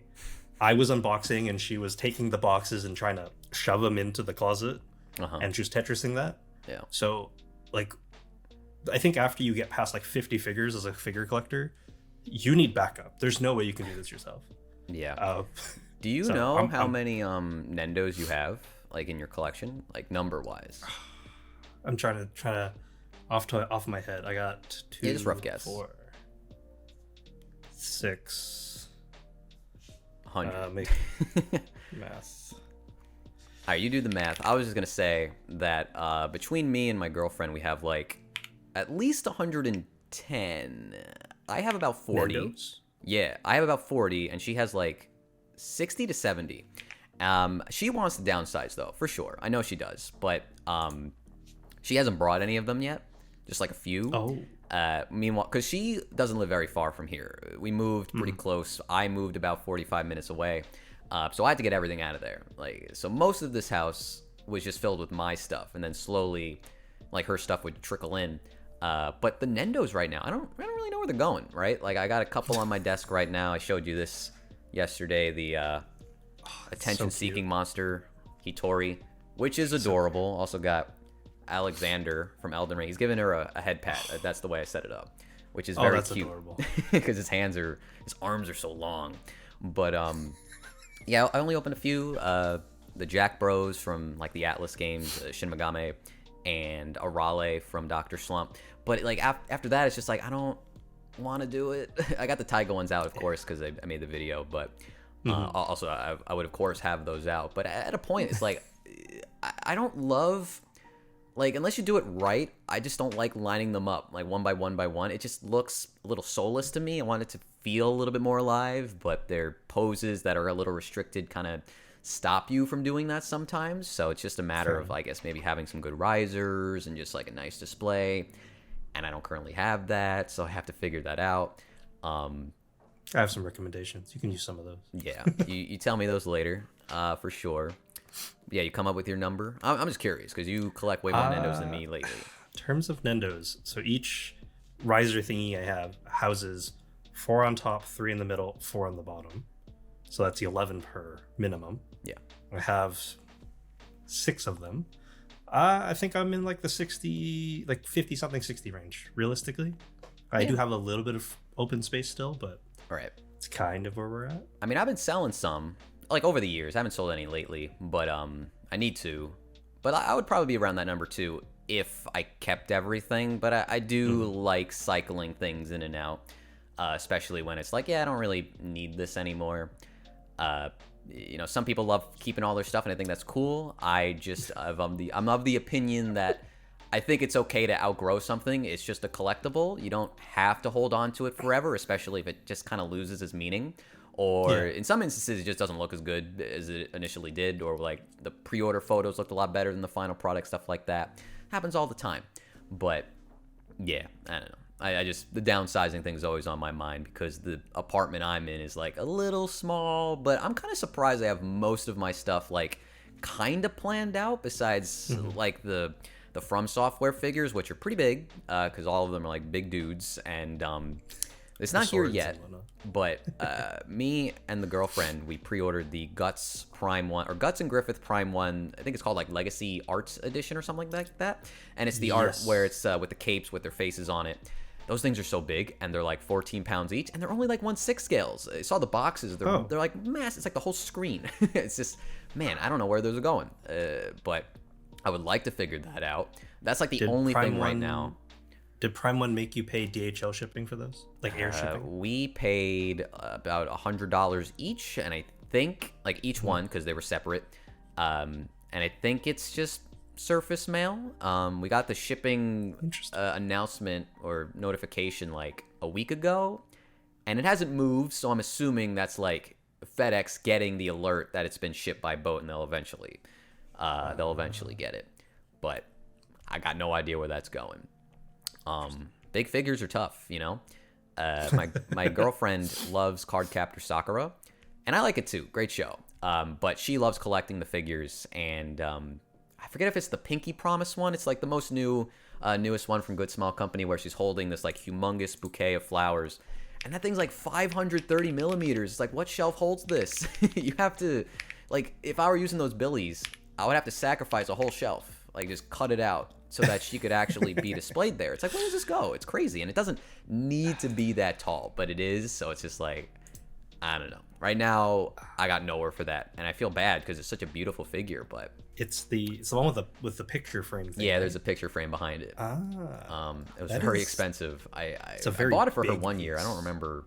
I was unboxing and she was taking the boxes and trying to shove them into the closet. And she was Tetrising that. Yeah. So, like, I think after you get past like 50 figures as a figure collector, you need backup. There's no way you can do this yourself. Yeah. Do you know how many Nendos you have, like, in your collection, like number wise? I'm trying to off my head. I got 2. Just rough guess. 4, 6. 100. Make math. All right, you do the math. I was just gonna say that between me and my girlfriend, we have like at least 110. I have about 40. Nando's? Yeah, I have about 40, and she has like 60 to 70. She wants to downsize though, for sure. I know she does, but she hasn't brought any of them yet. Just like a few. Oh. Meanwhile, because she doesn't live very far from here. We moved pretty close. I moved about 45 minutes away. So I had to get everything out of there. Like, so most of this house was just filled with my stuff, and then slowly, like, her stuff would trickle in. But the Nendos right now, I don't really know where they're going, right? Like, I got a couple on my desk right now. I showed you this yesterday, the attention-seeking monster Hitori, which is adorable. Also got Alexander from Elden Ring. He's giving her a head pat. That's the way I set it up, which is very cute because his arms are so long. But yeah, I only opened a few. The Jack Bros from like the Atlas games, Shin Megami, and Arale from Dr. Slump. But like after that, it's just like I don't want to do it. I got the Taiga ones out, of course, because I made the video. But also, I would of course have those out. But at a point, it's like I don't love. Like, unless you do it right, I just don't like lining them up, like, one by one by one. It just looks a little soulless to me. I want it to feel a little bit more alive, but their poses that are a little restricted kind of stop you from doing that sometimes. So it's just a matter of, I guess, maybe having some good risers and just, like, a nice display. And I don't currently have that, so I have to figure that out. I have some recommendations. You can use some of those. Yeah, you tell me those later, for sure. Yeah, you come up with your number. I'm just curious because you collect way more Nendos than me lately. In terms of Nendos, so each riser thingy I have houses 4 on top, 3 in the middle, 4 on the bottom. So that's 11 per minimum. Yeah. I have 6 of them. I think I'm in like the 60, like 50 something, 60 range. Realistically, I do have a little bit of open space still, but it's kind of where we're at. I mean, I've been selling some. Like, over the years. I haven't sold any lately, but I need to. But I would probably be around that number, too, if I kept everything. But I do like cycling things in and out, especially when it's like, yeah, I don't really need this anymore. You know, some people love keeping all their stuff, and I think that's cool. I'm of the opinion that I think it's okay to outgrow something. It's just a collectible. You don't have to hold on to it forever, especially if it just kind of loses its meaning. Or in some instances, it just doesn't look as good as it initially did. Or like the pre-order photos looked a lot better than the final product, stuff like that. Happens all the time. But yeah, I don't know. I just, the downsizing thing is always on my mind because the apartment I'm in is like a little small. But I'm kind of surprised I have most of my stuff like kind of planned out besides like the From Software figures, which are pretty big because all of them are like big dudes. And it's not here yet, but me and the girlfriend, we pre-ordered the Guts Prime 1, or Guts and Griffith Prime 1, I think it's called like Legacy Arts Edition or something like that. And it's the art where it's with the capes with their faces on it. Those things are so big, and they're like 14 pounds each, and they're only like 1/6 scales. I saw the boxes, they're like massive. It's like the whole screen. It's just, man, I don't know where those are going. But I would like to figure that out. That's like the only thing right now. Did Prime 1 make you pay DHL shipping for those? Like air shipping? We paid about $100 each, and I think, like each one, because they were separate. And I think it's just surface mail. We got the shipping announcement or notification like a week ago, and it hasn't moved, so I'm assuming that's like FedEx getting the alert that it's been shipped by boat, and they'll eventually get it. But I got no idea where that's going. Big figures are tough, you know. My girlfriend loves Cardcaptor Sakura, and I like it too. Great show. But she loves collecting the figures, and I forget if it's the Pinky Promise one. It's like the most newest one from Good Small Company, where she's holding this like humongous bouquet of flowers, and that thing's like 530 millimeters. It's like, what shelf holds this? You have to, like, if I were using those billies, I would have to sacrifice a whole shelf, like just cut it out, so that she could actually be displayed there. It's like, where does this go? It's crazy. And it doesn't need to be that tall, but it is. So it's just like, I don't know. Right now, I got nowhere for that. And I feel bad because it's such a beautiful figure, but... It's the one with the picture frame thing. Yeah, there's a picture frame behind it. It was very expensive. I bought it for her one year. I don't remember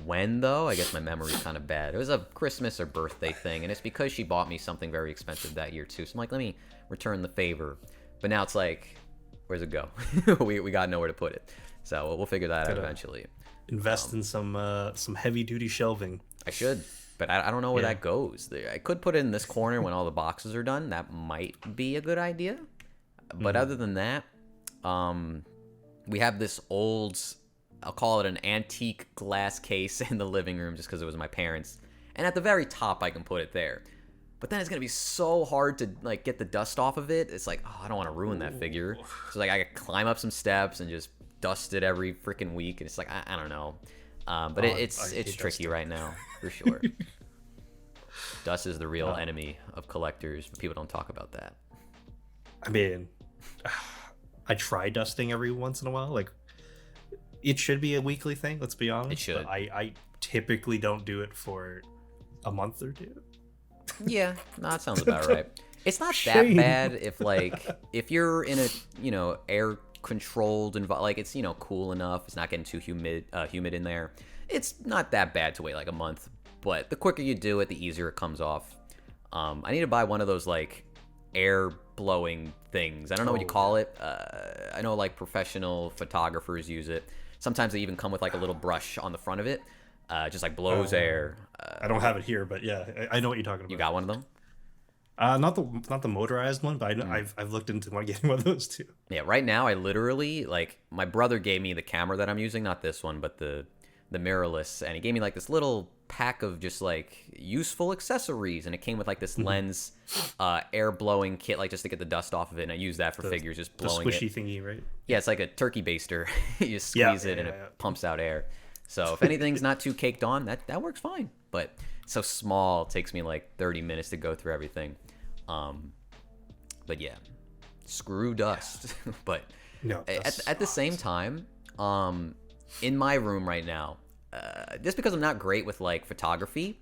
when, though. I guess my memory's kind of bad. It was a Christmas or birthday thing, and it's because she bought me something very expensive that year, too. So I'm like, let me return the favor. But now it's like, Where's it go? we got nowhere to put it. So we'll figure that out eventually. Invest in some heavy duty shelving. I should, but I don't know where that goes. I could put it in this corner when all the boxes are done. That might be a good idea. But other than that, we have this old, I'll call it an antique glass case in the living room just because it was my parents'. And at the very top, I can put it there. But then it's going to be so hard to like get the dust off of it. It's like, oh, I don't want to ruin that figure. So like I could climb up some steps and just dust it every freaking week. And it's like, I don't know. But it's tricky right now, for sure. Dust is the real enemy of collectors, but people don't talk about that. I mean, I try dusting every once in a while. Like, it should be a weekly thing, let's be honest. It should. But I typically don't do it for a month or two. Yeah, no, that sounds about right. It's not that bad if you're in a, air controlled environment, like it's, cool enough. It's not getting too humid in there. It's not that bad to wait like a month, but the quicker you do it, the easier it comes off. I need to buy one of those like air blowing things. I don't know what you call it. I know like professional photographers use it. Sometimes they even come with like a little brush on the front of it. Just like blows air. I don't have it here, but yeah, I know what you're talking about. You got one of them? Not the motorized one, but I've looked into getting one of those too. Yeah, right now I literally like my brother gave me the camera that I'm using, not this one, but the mirrorless, and he gave me like this little pack of just like useful accessories, and it came with like this lens air blowing kit, like just to get the dust off of it, and I use that for figures, just blowing the squishy thingy, right? Yeah, it's like a turkey baster. You just squeeze it and it pumps out air. So if anything's not too caked on, that works fine. But it's so small, it takes me like 30 minutes to go through everything. But yeah, screw dust. But no, at the same time, in my room right now, just because I'm not great with like photography,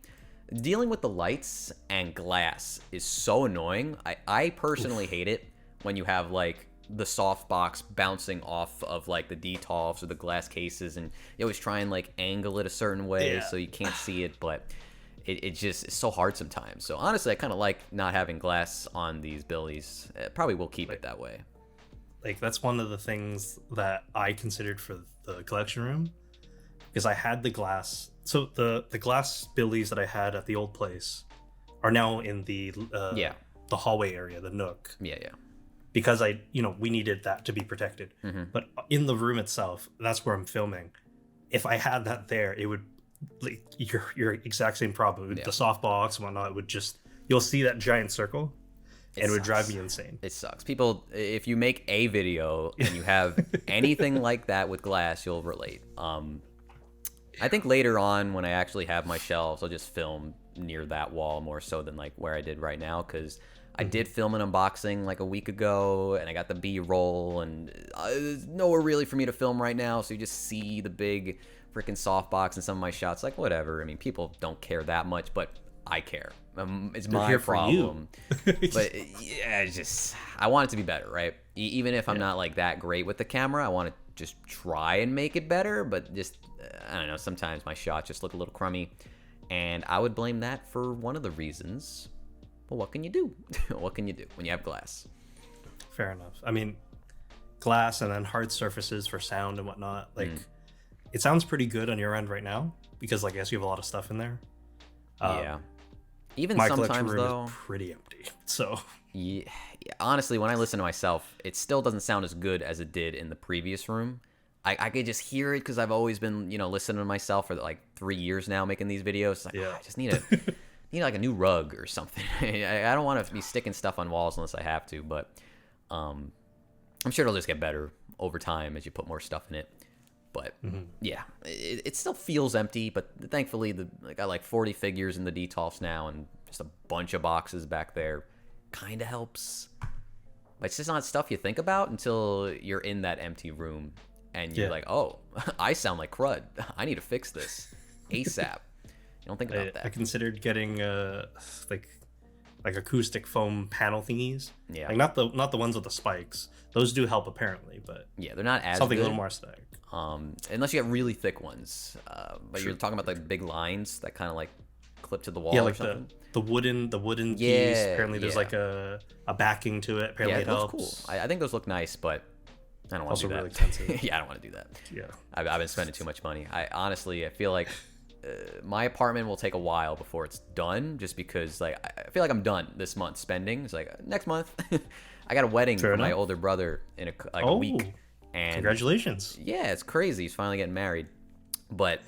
dealing with the lights and glass is so annoying. I personally hate it when you have like the softbox bouncing off of like the detolfs or the glass cases, and you always try and like angle it a certain way so you can't see it, but it's so hard sometimes. So honestly, I kind of like not having glass on these billies. Probably will keep it that way. Like that's one of the things that I considered for the collection room, because I had the glass. So the glass billies that I had at the old place are now in the hallway area, the nook. Yeah. Because we needed that to be protected. But in the room itself, that's where I'm filming. If I had that there, it would, like, your exact same problem. The softbox and whatnot, it would just, you'll see that giant circle, and it would drive me insane. It sucks. People, if you make a video and you have anything like that with glass, you'll relate. I think later on, when I actually have my shelves, I'll just film near that wall more so than like where I did right now, because I did film an unboxing like a week ago, and I got the B-roll, and there's nowhere really for me to film right now, so you just see the big freaking softbox in some of my shots. Like, whatever. I mean, people don't care that much, but I care. It's my problem. But yeah, it's just, I want it to be better, right? Even if I'm not like that great with the camera, I want to just try and make it better, but just, I don't know, sometimes my shots just look a little crummy, and I would blame that for one of the reasons. Well, what can you do? What can you do when you have glass? Fair enough. I mean, glass and then hard surfaces for sound and whatnot. Like, it sounds pretty good on your end right now, because like, I guess you have a lot of stuff in there. Yeah. Even my sometimes collection room though, is pretty empty. So yeah, honestly, when I listen to myself, it still doesn't sound as good as it did in the previous room. I could just hear it because I've always been, listening to myself for like 3 years now making these videos. It's like, I just need like a new rug or something. I don't want to be sticking stuff on walls unless I have to, but I'm sure it'll just get better over time as you put more stuff in it. But yeah, it still feels empty, but thankfully I got like 40 figures in the detolfs now, and just a bunch of boxes back there kind of helps. But it's just not stuff you think about until you're in that empty room, and you're like, oh, I sound like crud. I need to fix this ASAP. You don't think about that. I considered getting like acoustic foam panel thingies. Yeah. Like not the ones with the spikes. Those do help apparently, but yeah, they're not as something good. A little more aesthetic. Unless you get really thick ones. But you're talking about like big lines that kind of like clip to the wall. Yeah, or like something. the wooden piece. Apparently there's like a backing to it. Apparently it helps. Cool. I think those look nice, but I don't want to Also do that. really expensive. Yeah, I don't want to do that. Yeah. I've been spending too much money. I feel like my apartment will take a while before it's done, just because like I feel like I'm done this month spending. It's like next month, I got a wedding for my older brother in a week. And congratulations. Yeah, it's crazy. He's finally getting married. But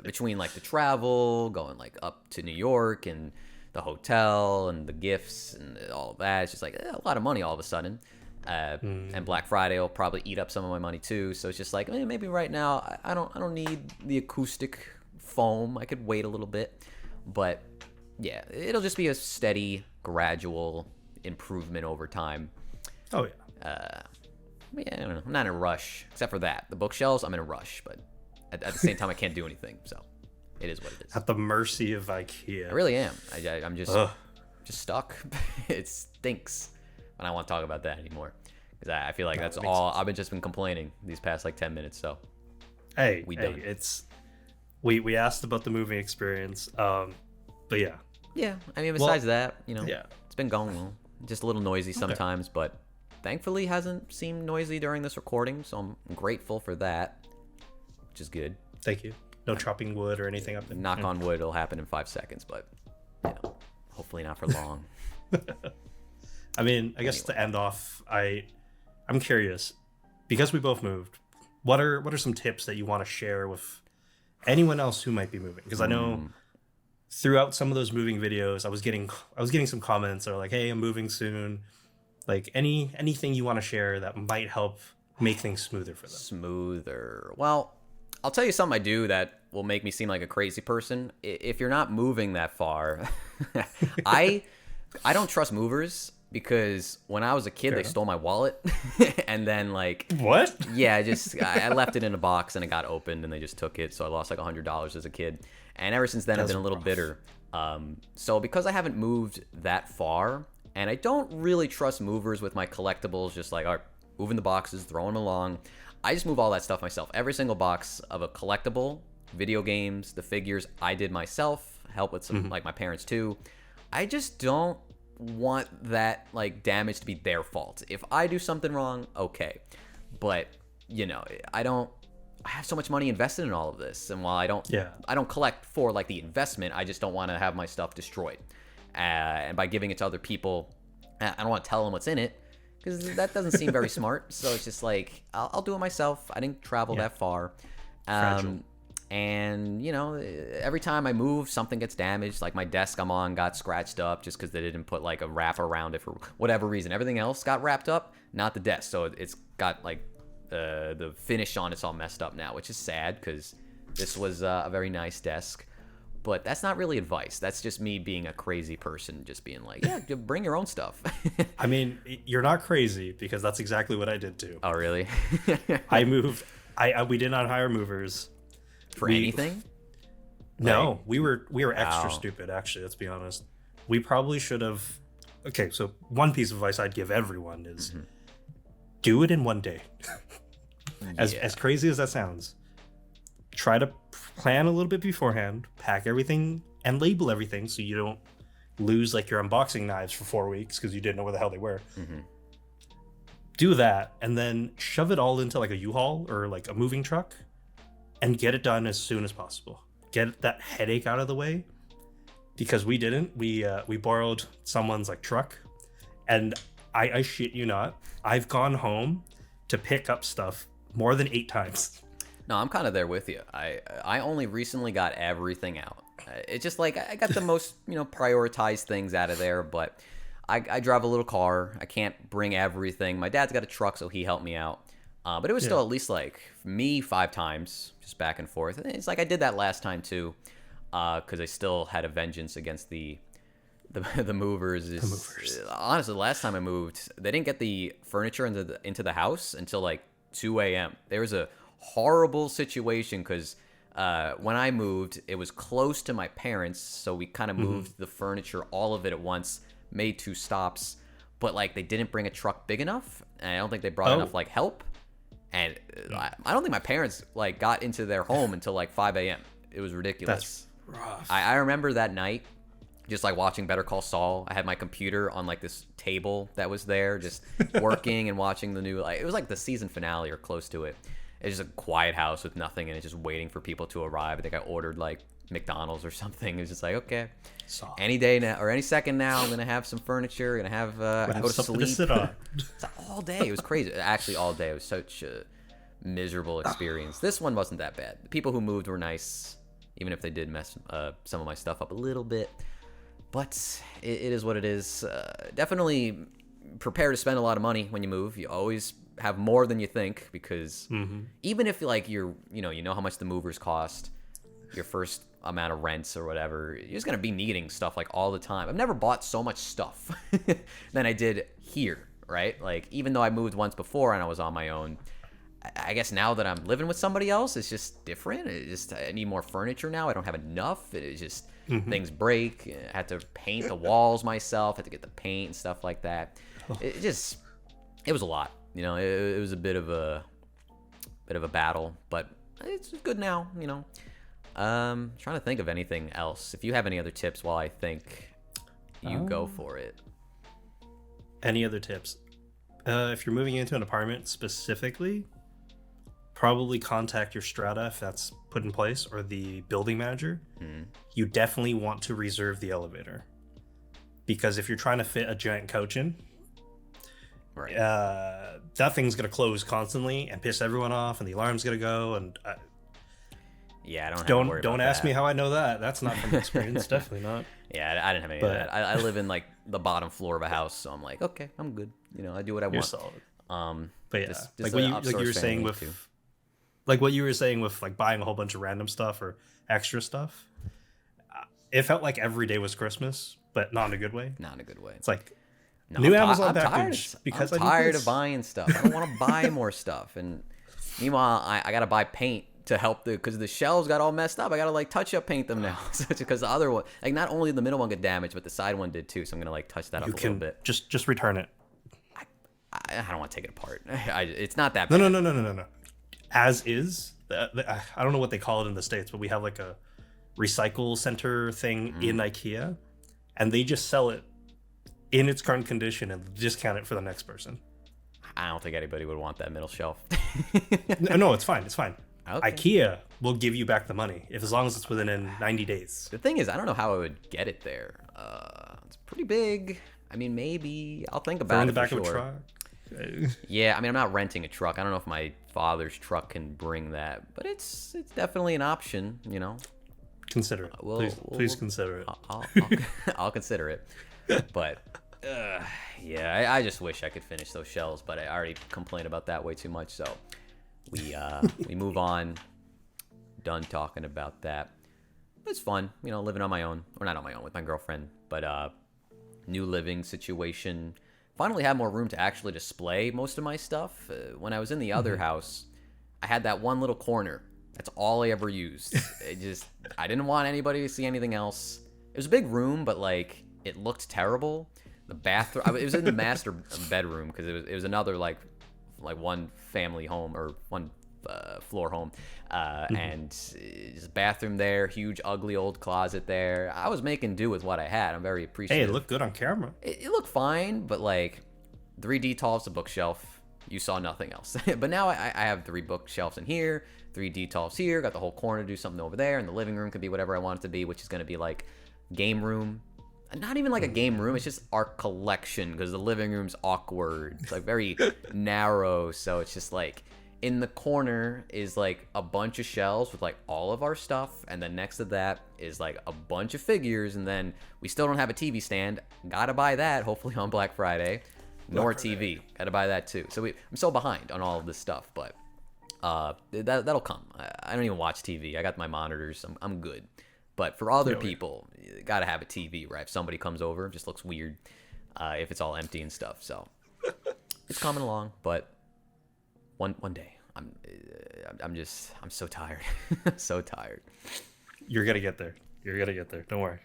between like the travel, going like up to New York and the hotel and the gifts and all of that, it's just like a lot of money all of a sudden. And Black Friday will probably eat up some of my money too. So it's just like maybe right now I don't need the acoustic foam. I could wait a little bit. But yeah, it'll just be a steady, gradual improvement over time. Oh yeah. Yeah, I don't know. I'm not in a rush, except for that. The bookshelves, I'm in a rush, but at the same time, I can't do anything. So it is what it is. At the mercy of IKEA. I really am. I'm just stuck. It stinks. I don't want to talk about that anymore because I feel like that's all I've been complaining these past like 10 minutes. So done. We asked about the moving experience, but yeah. Yeah, I mean, besides that, yeah, it's been going well. Just a little noisy sometimes, but thankfully hasn't seemed noisy during this recording, so I'm grateful for that, which is good. Thank you. No chopping wood or anything up there. Knock on wood, it'll happen in 5 seconds, but hopefully not for long. I mean, I guess to end off, I'm curious, because we both moved, what are some tips that you want to share with anyone else who might be moving? Because I know throughout some of those moving videos, I was getting some comments that are like, hey, I'm moving soon. Like anything you want to share that might help make things smoother for them. Smoother. Well, I'll tell you something I do that will make me seem like a crazy person. If you're not moving that far, I don't trust movers, because when I was a kid, they stole my wallet. And then like, what? Yeah, I left it in a box and it got opened and they just took it. So I lost like $100 as a kid. And ever since then, I've been a little bitter. So because I haven't moved that far, and I don't really trust movers with my collectibles, just like, all right, moving the boxes, throwing them along. I just move all that stuff myself. Every single box of a collectible, video games, the figures, I did myself, help with some, like my parents too. I just don't want that like damage to be their fault. If I do something wrong, okay. But, I have so much money invested in all of this. And while I don't collect for like the investment, I just don't want to have my stuff destroyed. And by giving it to other people, I don't want to tell them what's in it, because that doesn't seem very smart. So it's just like, I'll do it myself. I didn't travel that far. And, every time I move, something gets damaged. Like my desk I'm on got scratched up just because they didn't put like a wrap around it for whatever reason. Everything else got wrapped up, not the desk. So it's got like the finish on it's all messed up now, which is sad because this was a very nice desk. But that's not really advice. That's just me being a crazy person, just being like, yeah, bring your own stuff. I mean, you're not crazy, because that's exactly what I did too. Oh, really? I moved. We did not hire movers. For anything? No, like, we were extra stupid, actually, let's be honest. We probably should have. Okay, so one piece of advice I'd give everyone is do it in one day. As crazy as that sounds, try to plan a little bit beforehand, pack everything and label everything so you don't lose like your unboxing knives for 4 weeks because you didn't know where the hell they were. Do that and then shove it all into like a U-Haul or like a moving truck and get it done as soon as possible. Get that headache out of the way, because we didn't. We borrowed someone's like truck, and I shit you not, I've gone home to pick up stuff more than 8 times. No, I'm kind of there with you. I only recently got everything out. It's just like I got the most prioritized things out of there, but I drive a little car. I can't bring everything. My dad's got a truck, so he helped me out. But it was still at least like me 5 times, just back and forth. And it's like I did that last time too, because I still had a vengeance against the movers. Honestly, the last time I moved, they didn't get the furniture into the house until like 2 a.m. There was a horrible situation because when I moved, it was close to my parents, so we kind of moved the furniture, all of it at once, made 2 stops, but like they didn't bring a truck big enough, and I don't think they brought enough like help, and I don't think my parents like got into their home until like 5 a.m. It was ridiculous. That's rough. I remember that night just like watching Better Call Saul. I had my computer on like this table that was there, just working and watching the new. Like, it was like the season finale or close to it. It's just a quiet house with nothing, and it's just waiting for people to arrive. I think I ordered like McDonald's or something. It's just like, okay, any day now or any second now, I'm gonna have some furniture, gonna have I can go to sleep. To sit on. All day. It was crazy. Actually, all day. It was such a miserable experience. This one wasn't that bad. The people who moved were nice, even if they did mess some of my stuff up a little bit. But it is what it is. Definitely prepare to spend a lot of money when you move. You always have more than you think, because even if like you know how much the movers cost, your first amount of rents or whatever, you're just gonna be needing stuff like all the time. I've never bought so much stuff than I did here, right? Like, even though I moved once before and I was on my own, I guess now that I'm living with somebody else, it's just different. I need more furniture now. I don't have enough. It is just things break. I had to paint the walls myself. Had to get the paint and stuff like that. It was a lot. You know, it was a bit of a battle, but it's good now. You know, trying to think of anything else. If you have any other tips while I think, you go for it. Any other tips? If you're moving into an apartment specifically, probably contact your strata if that's put in place, or the building manager. You definitely want to reserve the elevator, because if you're trying to fit a giant couch in, right, that thing's gonna close constantly and piss everyone off, and the alarm's gonna go. And yeah, I don't ask me how I know that. That's not from experience. Definitely not. Yeah, I didn't have any of that. I live in like the bottom floor of a house, so I'm like, okay, I'm good. You know, I do what I want. You're solid. But yeah, just like what you were saying with. Too. Like what you were saying with like buying a whole bunch of random stuff or extra stuff, it felt like every day was Christmas, but not in a good way. Not in a good way. It's like new Amazon package because I'm tired of buying stuff. I don't want to buy more stuff. And meanwhile, I got to buy paint to help because the shelves got all messed up. I got to like touch up paint them now. Because the other one, like not only the middle one got damaged, but the side one did too. So I'm gonna like touch that up a little bit. Just return it. I don't want to take it apart. It's not that bad. No. As is. I don't know what they call it in the States, but we have like a recycle center thing in IKEA, and they just sell it in its current condition and discount it for the next person. I don't think anybody would want that middle shelf. No, it's fine. It's fine. Okay. IKEA will give you back the money as long as it's within 90 days. The thing is, I don't know how I would get it there. It's pretty big. I mean, maybe I'll think about it. In the back of a truck. Yeah, I mean, I'm not renting a truck. I don't know if my father's truck can bring that, but it's definitely an option, you know. Consider it. Please consider it. I'll consider it. But yeah, I just wish I could finish those shelves, but I already complained about that way too much. So we move on. Done talking about that. It's fun, you know, living on my own, or not on my own with my girlfriend, but new living situation. Finally had more room to actually display most of my stuff. When I was in the other house, I had that one little corner. That's all I ever used. I didn't want anybody to see anything else. It was a big room, but like it looked terrible. The bathroom, it was in the master bedroom because it was another like one family home or one floor home, and just bathroom there, huge ugly old closet there. I was making do with what I had. I'm very appreciative. Hey, it looked good on camera. It looked fine, but like 3D talls, a bookshelf, you saw nothing else. But now I have 3 bookshelves in here, 3D talls here, got the whole corner to do something over there, and the living room could be whatever I want it to be, which is going to be like game room. Not even like a game room, it's just our collection, because the living room's awkward. It's like very narrow, so it's just like in the corner is like a bunch of shelves with like all of our stuff, and then next to that is like a bunch of figures, and then we still don't have a TV stand. Gotta buy that, hopefully on Black Friday. Nor TV. Gotta buy that too. So I'm so behind on all of this stuff, but that'll come. I don't even watch TV. I got my monitors. I'm good. But for other people, you gotta have a TV, right? If somebody comes over, it just looks weird if it's all empty and stuff. So it's coming along, but one day. I'm so tired. So tired. You're gonna get there. Don't worry.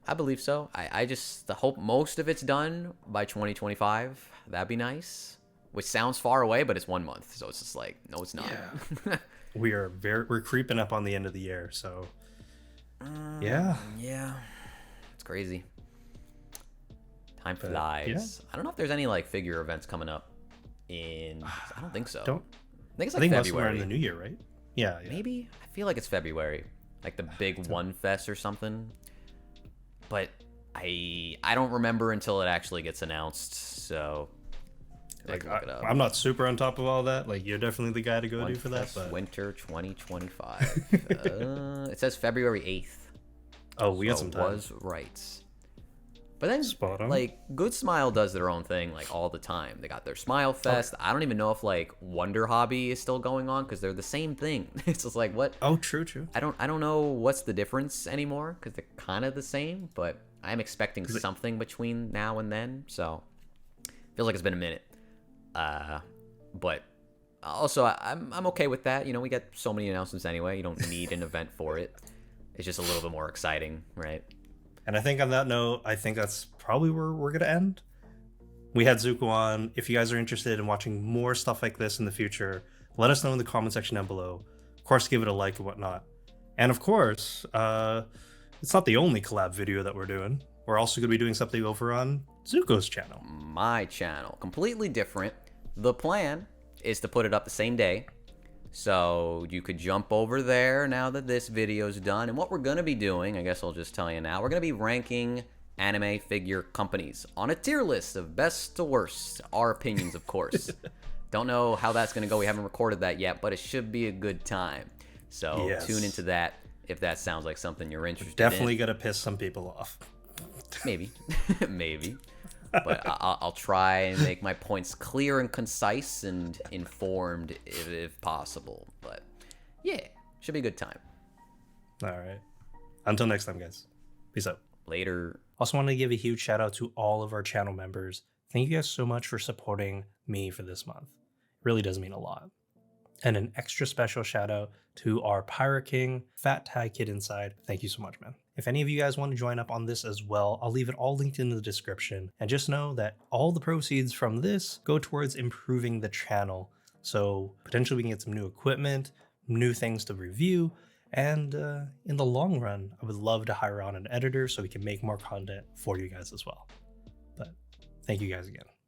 I believe so. I just hope most of it's done by 2025. That'd be nice. Which sounds far away, but it's 1 month, so it's just like, no, it's not. Yeah. we're creeping up on the end of the year, so yeah. Yeah. It's crazy. Time flies. Yeah. I don't know if there's any like figure events coming up in. I don't think so. I think it's I like think most of them are February. in the new year, right? Yeah. Maybe. I feel like it's February, like the big One Fest or something. But I don't remember until it actually gets announced. So Like look it up. I'm not super on top of all that. Like you're definitely the guy to go One to for that. Fest But Winter 2025. It says February 8th. oh, we got So some time. was right. But then, Spot on. like, Good Smile does their own thing, like, all the time. They got their Smile Fest. I don't even know if, like, Wonder Hobby is still going on, because they're the same thing. It's just like, what? Oh, true. I don't know what's the difference anymore, because they're kind of the same, but I'm expecting something between now and then, so feels like it's been a minute. But also, I'm okay with that. You know, we get so many announcements anyway. You don't need an event for it. It's just a little bit more exciting, right? And I think on that note, I think that's probably where we're gonna end. We had Zucco on. If you guys are interested in watching more stuff like this in the future, let us know in the comment section down below. Of course, give it a like and whatnot. And of course, it's not the only collab video that we're doing. We're also gonna be doing something over on Zucco's channel. My channel, completely different. The plan is to put it up the same day, so you could jump over there now that this video's done. And what we're gonna be doing, I guess I'll just tell you now, we're gonna be ranking anime figure companies on a tier list of best to worst. Our opinions, of course. Don't know how that's gonna go. We haven't recorded that yet, but it should be a good time. So Yes. tune into that if that sounds like something you're interested Definitely in. gonna piss some people off. Maybe, maybe. But I'll try and make my points clear and concise and informed if possible. But yeah, should be a good time. All right. Until next time, guys. Peace out. Later. Also want to give a huge shout out to all of our channel members. Thank you guys so much for supporting me for this month. It really does mean a lot. And an extra special shout out to our Pirate King, Fat Thai Kid Inside. Thank you so much, man. If any of you guys want to join up on this as well, I'll leave it all linked in the description. And just know that all the proceeds from this go towards improving the channel. So potentially we can get some new equipment, new things to review, and in the long run, I would love to hire on an editor so we can make more content for you guys as well. But thank you guys again.